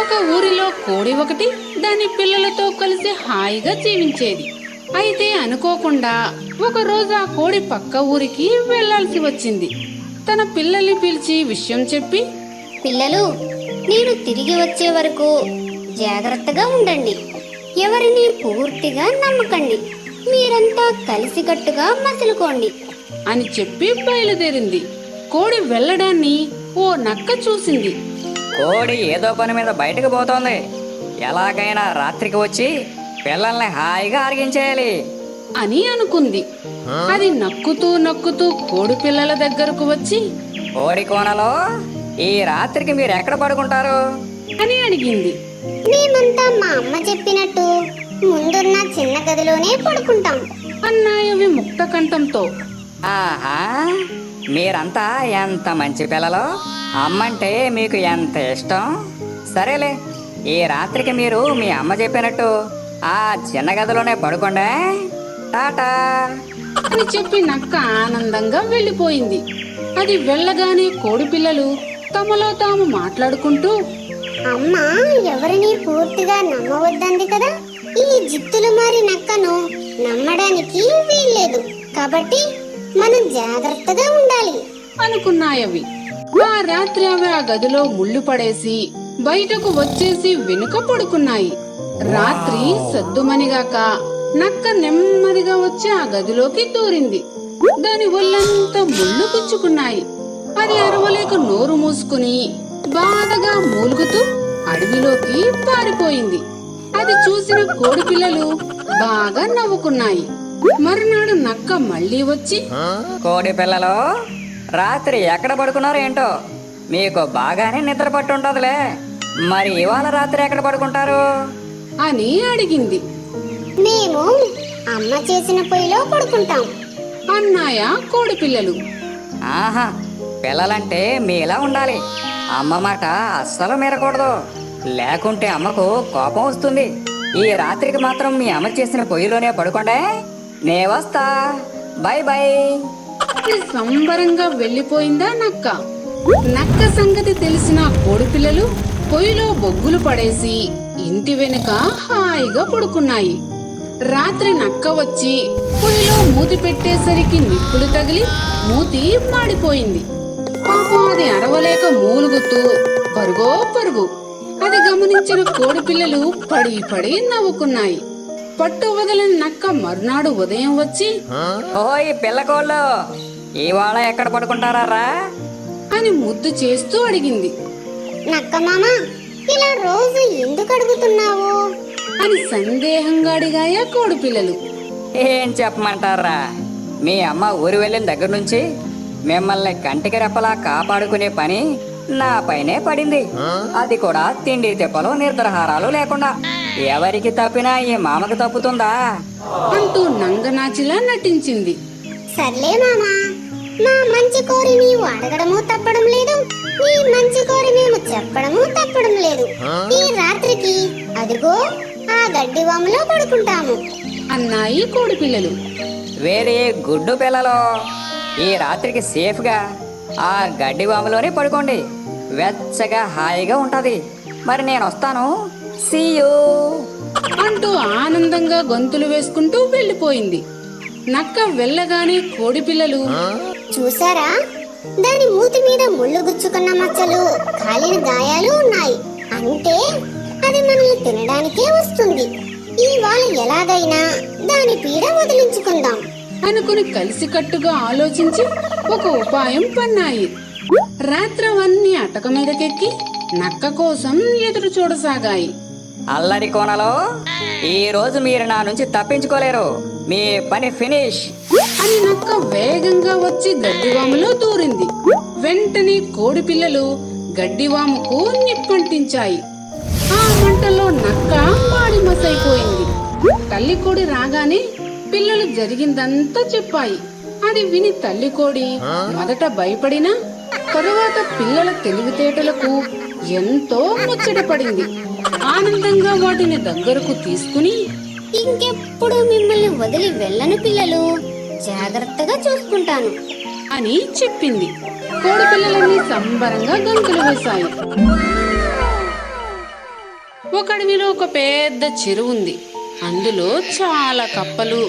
ఒక ఊరిలో కోడి ఒకటి దాని పిల్లలతో కలిసి హాయిగా జీవించేది. అయితే అనుకోకుండా ఒకరోజు ఆ కోడి పక్క ఊరికి వెళ్లాల్సి వచ్చింది. తన పిల్లల్ని పిలిచి విషయం చెప్పి, పిల్లలు, నేను తిరిగి వచ్చే వరకు జాగ్రత్తగా ఉండండి. ఎవరిని పూర్తిగా నమ్మకండి. మీరంతా కలిసికట్టుగా మసులుకోండి అని చెప్పి బయలుదేరింది. కోడి వెళ్లడాన్ని ఓ నక్క చూసింది. కోడి ఏదో పని మీద బయటకు పోతోంది. ఎలాగైనా రాత్రికి వచ్చి పిల్లల్ని హాయిగా అరిగించేయాలి అని అనుకుంది. అది నక్కుతూ నక్కుతూ కోడి పిల్లల దగ్గరకు వచ్చి, కోడి కోనలో ఈ రాత్రికి మీరు ఎక్కడ పడుకుంటారు అని అడిగింది. మేమంతా మా అమ్మ చెప్పినట్టు ముందున్న చిన్న గదిలోనే పడుకుంటాం అన్నాయవి ముక్త కంఠంతో. ఆహా, మీరంతా ఎంత మంచి పిల్లలు. అమ్మంటే మీకు ఎంత ఇష్టం. సరేలే, ఈ రాత్రికి మీరు మీ అమ్మ చెప్పినట్టు ఆ చిన్న గదిలోనే పడుకోండి. టాటా అని చెప్పి నక్క ఆనందంగా వెళ్ళిపోయింది. అది వెళ్ళగానే కోడి పిల్లలు తమలో తాము మాట్లాడుకుంటూ, అమ్మ ఎవరిని పూర్తిగా నమ్మవద్దంది కదా. ఈ జిత్తులు మారి నక్కను నమ్మడానికి వీల్లేదు. కాబట్టి మనం జాగ్రత్తగా ఉండాలి అనుకున్నాయవి. ఆ రాత్రి అవి ఆ గదిలో ముళ్ళు పడేసి బయటకు వచ్చేసి వెనుక పడుకున్నాయి. రాత్రి సద్దుమనిగాక నక్క నెమ్మదిగా వచ్చి ఆ గదిలోకి దూరింది. దాని ఒళ్ళంతా ముళ్ళు గుచ్చుకున్నాయి. అది అరవలేక నోరు మూసుకుని బాధగా మూలుగుతూ అడవిలోకి పారిపోయింది. అది చూసిన కోడి పిల్లలు బాగా నవ్వుకున్నాయి. మరునాడు నక్క మళ్ళీ వచ్చి, కోడి పిల్లలు, రాత్రి ఎక్కడ పడుకున్నారో ఏంటో. మీకు బాగానే నిద్ర పట్టుంటదిలే. మరి ఇవాళ రాత్రి ఎక్కడ పడుకుంటారు అని అడిగింది. మేము అమ్మ చేసిన పొయ్యిలో పడుకుంటాం అన్నాయా కోడి పిల్లలు. ఆహా, పిల్లలంటే మీలా ఉండాలి. అమ్మ మాట అస్సలు మీరకూడదు. లేకుంటే అమ్మకు కోపం వస్తుంది. ఈ రాత్రికి మాత్రం మీ అమ్మ చేసిన పొయ్యిలోనే పడుకోండి. నే వస్తా. By by. అని సంబరంగా వెళ్లిపోయిందా నక్క. నక్క సంగతి తెలిసిన కోడి పిల్లలు పొయ్యిలో బొగ్గులు పడేసి ఇంటి వెనుక హాయిగా పడుకున్నాయి. రాత్రి నక్క వచ్చి పొయ్యిలో మూతి పెట్టేసరికి నిప్పులు తగిలి మూతి మాడిపోయింది. పాపం అది అరవలేక మూలుగుతూ పరుగో పరుగు. అది గమనించిన కోడి పిల్లలు పడి పడి నవ్వుకున్నాయి. పట్టు వదలని నక్క మర్నాడు ఉదయం వచ్చి, ఓయ్ పిల్లకోళ్ళు, ఇవాళ ఎక్కడ పడుకుంటారా అని ముద్దు చేస్తూ అడిగింది. నక్క మామ, ఇలా రోజు ఎందుకు అడుగుతున్నావు అని సందేహంగా అడిగాయా కోడి పిల్లలు. ఏం చెప్పమంటారా, మీ అమ్మ ఊరు వెళ్ళిన దగ్గర నుంచి మిమ్మల్ని కంటికి రెప్పలా కాపాడుకునే పని నా పైనే పడింది. అది కూడా తిండి తిప్పలు నిర్ధారాలు లేకుండా. ఎవరికి తప్పినా ఈ మామకు తప్పుతుందా అంటూ నంగనాచిలా నటించింది. సర్లే మామా, మా మంచి కోరి నీవు అడగడము తప్పడం లేదు, నీ మంచి కోరి మేము చెప్పడము తప్పడం లేదు. ఈ రాత్రికి అదిగో ఆ గడ్డి వాములో పడుకుంటాము అన్నాయి కోడి పిల్లలు. వేరే గుడ్డు పిల్లలు, ఈ రాత్రికి సేఫ్ గా ఆ గడ్డి వాములోనే పడుకోండి. వెచ్చగా హాయిగా ఉంటది. మరి నేను వస్తాను. సీ యూ అంటూ ఆనందంగా గొంతులు వేసుకుంటూ వెళ్లిపోయింది. నక్క వెళ్ళగానే కోడి పిల్లలు, చూసారా, దాని మూతి మీద ముళ్ళు గుచ్చుకున్న మచ్చలు, కాలిన గాయాలు ఉన్నాయి. అంటే అది మనల్ని తినడానికే వస్తుంది. ఇవాళ ఎలాగైనా దాని పీడ వదిలించుకుందాం అనుకుని కలిసికట్టుగా ఆలోచించి ఒక ఉపాయం పన్నాయి. రాత్రవన్నీ అటక మీదకెక్కి నక్క కోసం ఎదురు చూడసాగాయి. అల్లరి కోనలో, ఈ రోజు మీరు నా నుంచి తప్పించుకోలేరు. మీ పని ఫినిష్ అని నక్క వేగంగా వచ్చి గడ్డివాములో దూరింది. వెంటనే కోడి పిల్లలు గడ్డివాముకు నిప్పంటించాయి. ఆ మంటలో నక్క మాడి మసైపోయింది. తల్లి కోడి రాగానే పిల్లలు జరిగిందంతా చెప్పాయి. అది విని తల్లి కోడి మొదట భయపడినా తరువాత పిల్లల తెలివితేటలకు ఎంతో ముచ్చటపడింది. ఆనందంగా వాటిని దగ్గరకు తీసుకుని, ఇంకెప్పుడు మిమ్మల్ని వదిలి వెళ్ళను పిల్లలు, జాగ్రత్తగా చూసుకుంటాను అని చెప్పింది. కోడి పిల్లలన్నీ సంబరంగా గంతులు వేశాయి. ఒక అడవిలో ఒక పెద్ద చెరువు ఉంది. అందులో చాలా కప్పలు,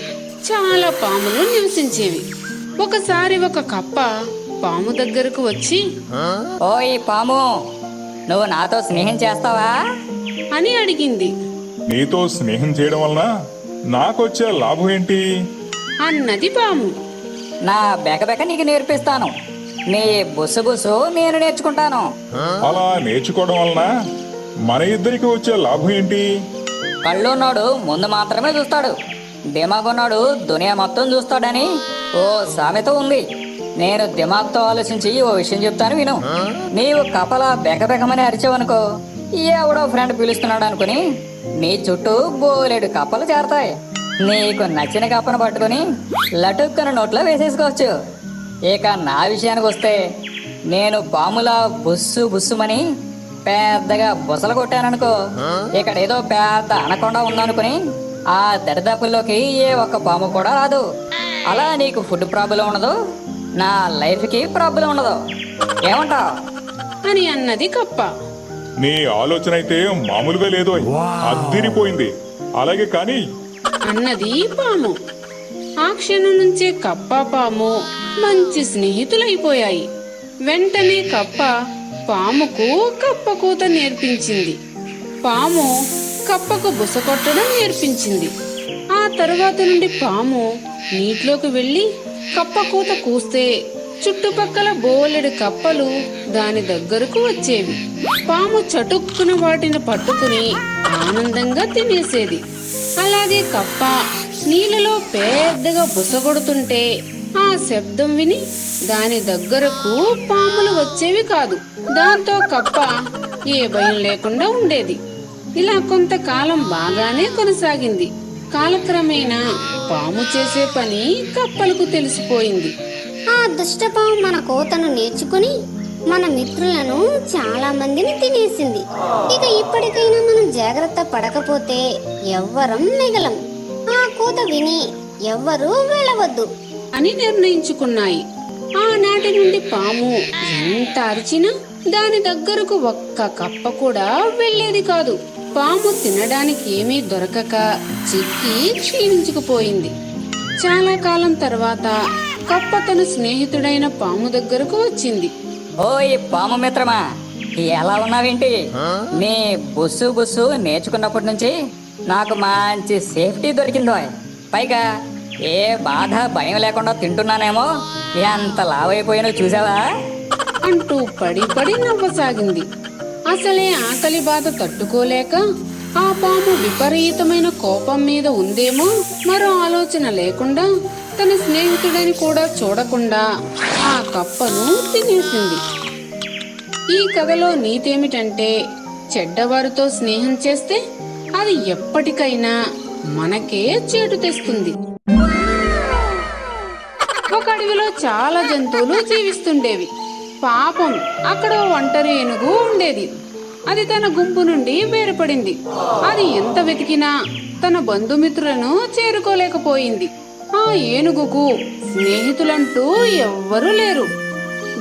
చాలా పాములు నివసించేవి. ఒకసారి ఒక కప్ప పాము దగ్గరకు వచ్చి ఓయ్ పాము, నువ్వు నాతో స్నేహం చేస్తావా అని అడిగింది. నీతో స్నేహం చేయడం వలన నాకొచ్చే లాభం ఏంటి? అన్నది పాము. నా బెకబెక నీకు నేర్పిస్తాను. నీ బుస్సు నేను నేర్చుకుంటాను. అలా నేర్చుకోవడం వలన మన ఇద్దరికి వచ్చే లాభం ఏంటి? కళ్ళున్నాడు ముందు మాత్రమే చూస్తాడు, దిమాగున్నాడు దునియా మొత్తం చూస్తాడని ఓ సామెత ఉంది. నేను దిమాగ్తో ఆలోచించి ఓ విషయం చెప్తాను విను. నీవు కపల బెకబెకమని అరిచావనుకో, ఎవడో ఫ్రెండ్ పిలుస్తున్నాడు అనుకుని నీ చుట్టూ బోలెడు కప్పలు చేరతాయి. నీకు నచ్చిన కప్పను పట్టుకుని లటుక్కన నోట్లో వేసేసుకోవచ్చు. ఇక నా విషయానికి వస్తే, నేను పాములా బుస్సు బుస్సుమని పెద్దగా బుసలు కొట్టాననుకో, ఇక్కడ ఏదో పెద్ద అనకొండ ఉందనుకుని ఆ దరిదాపుల్లోకి ఏ ఒక్క పాము కూడా రాదు. అలా నీకు ఫుడ్ ప్రాబ్లం ఉండదు, నా లైఫ్కి ప్రాబ్లం ఉండదు. ఏమంటావ్ అని అన్నది కప్ప. నీ ఆలోచన అయితే మామూలుగా లేదో, అద్దిరిపోయింది. అలాగే కానీ అన్నది పాము. ఆ క్షణం నుంచే కప్ప పాము మంచి స్నేహితులైపోయాయి. వెంటనే కప్ప పాముకు కప్ప కూత నేర్పించింది. పాము కప్పకు బుస కొట్టడం నేర్పించింది. ఆ తరువాత నుండి పాము నీటిలోకి వెళ్లి కప్ప కూత కూస్తే చుట్టుపక్కల బోలెడు కప్పలు దాని దగ్గరకు వచ్చేవి. పాము చటుక్కున వాటిని పట్టుకుని ఆనందంగా తినేసేది. అలాగే కప్ప నీళ్ళలో పెద్దగా బుసగొడుతుంటే ఆ శబ్దం విని దాని దగ్గరకు పాములు వచ్చేవి కాదు. దాంతో కప్ప ఏ భయం లేకుండా ఉండేది. ఇలా కొంతకాలం బాగానే కొనసాగింది. కాలక్రమేణా పాము చేసే పని కప్పలకు తెలిసిపోయింది. ఆ దుష్టపాము మన కోతను నేర్చుకుని మన మిత్రులను చాలా మందిని తినేసింది. ఇక ఇప్పటికైనా మనం జాగ్రత్త పడకపోతే ఎవ్వరం మిగలం. ఆ కూత విని ఎవ్వరూ వెళ్ళవద్దు అని నిర్ణయించుకున్నాయి. ఆనాటి నుండి పాము ఎంత అరిచినా దాని దగ్గరకు ఒక్క కప్ప కూడా వెళ్లేది కాదు. పాము తినడానికి ఏమీ దొరకక చిక్కి క్షీణించుకుపోయింది. చాలా కాలం తర్వాత కప్ప తన స్నేహితుడైన పాము దగ్గరకు వచ్చింది. ఓయ్ పాము మిత్రమా, ఎలా ఉన్నావేంటి? నీ బుస్సు నేర్చుకున్నప్పటి నుంచి నాకు మంచి సేఫ్టీ దొరికిందో. పైగా ఏ బాధ భయం లేకుండా తింటున్నానేమో, ఎంత లావైపోయానో చూసావా అంటూ పడి పడి నవ్వసాగింది. అసలే ఆకలి బాధ తట్టుకోలేక ఆ పాము విపరీతమైన కోపం మీద ఉందేమో మరో ఆలోచన లేకుండా తన స్నేహితుడని కూడా చూడకుండా ఆ కప్పను తినేసింది. ఈ కథలో నీతేమిటంటే, చెడ్డవారితో స్నేహం చేస్తే అది ఎప్పటికైనా మనకే చేటు తెస్తుంది. ఒక అడవిలో చాలా జంతువులు జీవిస్తుండేవి. పాపం అక్కడ ఓ ఒంటరి ఏనుగు ఉండేది. అది తన గుంపు నుండి వేరుపడింది. అది ఎంత వెతికినా తన బంధుమిత్రులను చేరుకోలేకపోయింది. ఆ ఏనుగుకు స్నేహితులంటూ ఎవ్వరూ లేరు.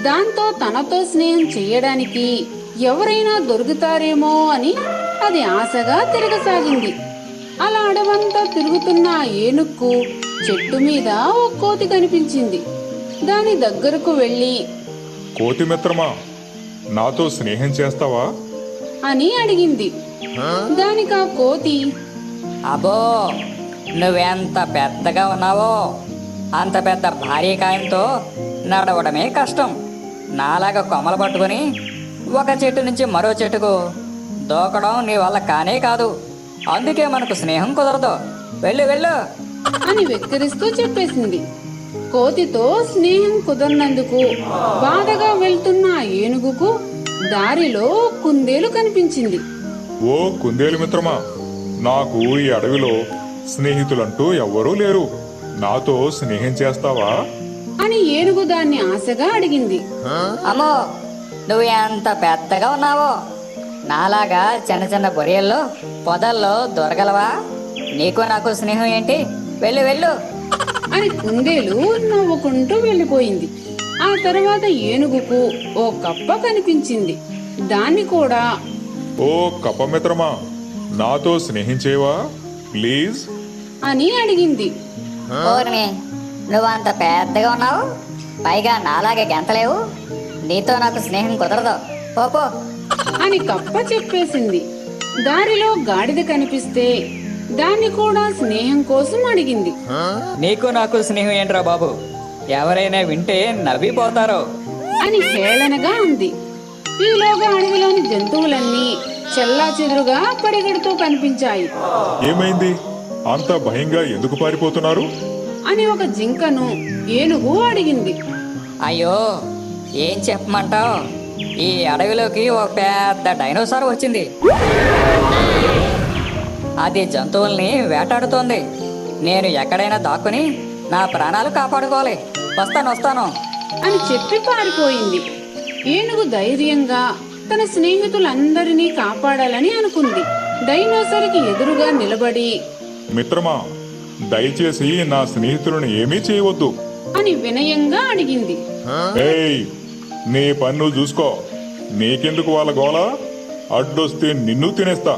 దాంతో తనతో స్నేహం చెయ్యడానికి ఎవరైనా దొరుకుతారేమో అని అది ఆశగా తిరగసాగింది. అలా అడవంతా తిరుగుతున్న ఆ ఏనుగుకు చెట్టు మీద ఓ కోతి కనిపించింది. దాని దగ్గరకు వెళ్ళి కోతి మిత్రమా, నాతో స్నేహం చేస్తావా అని అడిగింది. దానికి ఆ కోతి అబ్బో, నువ్వెంత పెద్దగా ఉన్నావో, అంత పెద్ద భారీ కాయంతో నడవడమే కష్టం. నాలాగా కొమ్మలు పట్టుకుని ఒక చెట్టు నుంచి మరో చెట్టుకు దూకడం నీ వల్ల కానే కాదు. అందుకే మనకు స్నేహం కుదరదు. వెళ్ళు వెళ్ళు అని వెక్కిరిస్తూ చెప్పేసింది. కోతితో స్నేహం కుదరనందుకు బాధగా వెళ్తున్న ఆ ఏనుగుకు దారిలో కుందేలు కనిపించింది. ఓ కుందేలు మిత్రమా, నాకు ఈ అడవిలో స్నేహితులంటూ ఎవ్వరూ లేరు. నాతో స్నేహం చేస్తావా అని ఏనుగు దాన్ని ఆశగా అడిగింది. అమ్మో, నువ్వు ఎంత పెద్దగా ఉన్నావో, నాలాగా చిన్న చిన్న బొరియల్లో పొదల్లో దొరగలవా? నీకు నాకు స్నేహం ఏంటి? వెళ్ళు వెళ్ళు అని కుందేలు నవ్వుకుంటూ వెళ్ళిపోయింది. ఆ తర్వాత ఏనుగుకు ఓ కప్ప కనిపించింది. దాన్ని కూడా ఓ కప్ప మిత్రమా, నాతో స్నేహించేవా ప్లీజ్? అని అడిగింది. ఓర్ని, నువ్వు అంత పెద్దగా ఉన్నావు, పైగా నాలాగే గెంతలేవు, నీతో నాకు స్నేహం కుదరదు, పోపో. అని కప్ప చెప్పేసింది. దారిలో గాడిద కనిపిస్తే దాన్ని కూడా స్నేహం కోసం అడిగింది. నీకు నాకు స్నేహం ఏంట్రా బాబు, ఎవరైనా వింటే నవ్విపోతారు అని హేళనగా అంది. ఈలోగా అడవిలోని జంతువులన్నీ చెల్లాచెదురుగా పరిగెడుతూ కనిపించాయి. ఏమైంది? అంత భయంగా ఎందుకు పారిపోతున్నారు? అని ఒక జింకను ఏనుగు అడిగింది. అయ్యో, ఏం చెప్పమంటావు, ఈ అడవిలోకి ఒక పెద్ద డైనోసార్ వచ్చింది. అది జంతువుల్ని వేటాడుతోంది. నేను ఎక్కడైనా దాక్కుని నా ప్రాణాలు కాపాడుకోవాలి. వస్తాను అని చెప్పి పారిపోయింది. ఏనుగు ధైర్యంగా తన స్నేహితులందరినీ కాపాడాలని అనుకుంది. డైనోసర్కి ఎదురుగా నిలబడి మిత్రమా, దయచేసి నా స్నేహితులను ఏమీ చేయవద్దు అని వినయంగా అడిగింది. ఏయ్, నీ పన్ను చూసుకో. నీకెందుకు వాళ్ళ గోల? అడ్డొస్తే నిన్ను తినేస్తా,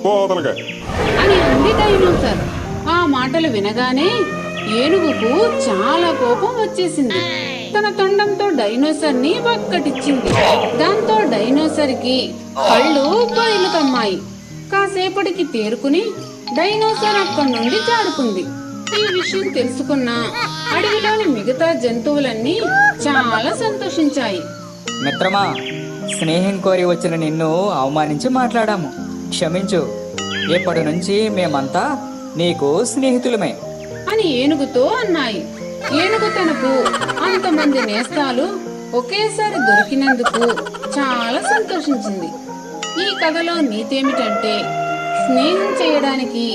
పోదలగా అని అంది డైనోసర్. ఆ మాటలు వినగానే ఏనుగుకు చాలా కోపం వచ్చేసింది. తన తొండంతో డైనోసర్ ని వక్కటిచ్చింది. దాంతో డైనోసర్ కి కళ్ళు బయలు కమ్మాయి. కాసేపటికి తేరుకుని డైనోసర్ అక్కడి నుండి జారుకుంది. ఈ విషయం తెలుసుకున్న అడవిలోని మిగతా జంతువులన్నీ చాలా సంతోషించాయి. మిత్రమా, స్నేహం కోరి వచ్చిన నిన్ను అవమానించి మాట్లాడాము, క్షమించు. ఇప్పటి నుంచి మేమంతా నీకు స్నేహితులమే అని ఏనుగుతో అన్నాయి. ఏనుగు తనకు అంతమంది నేస్తాలు ఒకేసారి దొరికినందుకు చాలా సంతోషించింది. ఈ కథలో నీతేమిటంటే, స్నేహం చేయడానికి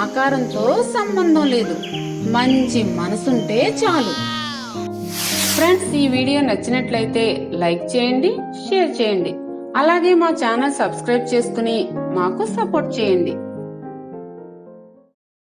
ఆకారంతో సంబంధం లేదు, మంచి మనసుంటే చాలు. ఫ్రెండ్స్, ఈ వీడియో నచ్చినట్లయితే లైక్ చేయండి, షేర్ చేయండి. అలాగే మా ఛానల్ సబ్స్క్రైబ్ చేసుకుని మాకు సపోర్ట్ చేయండి.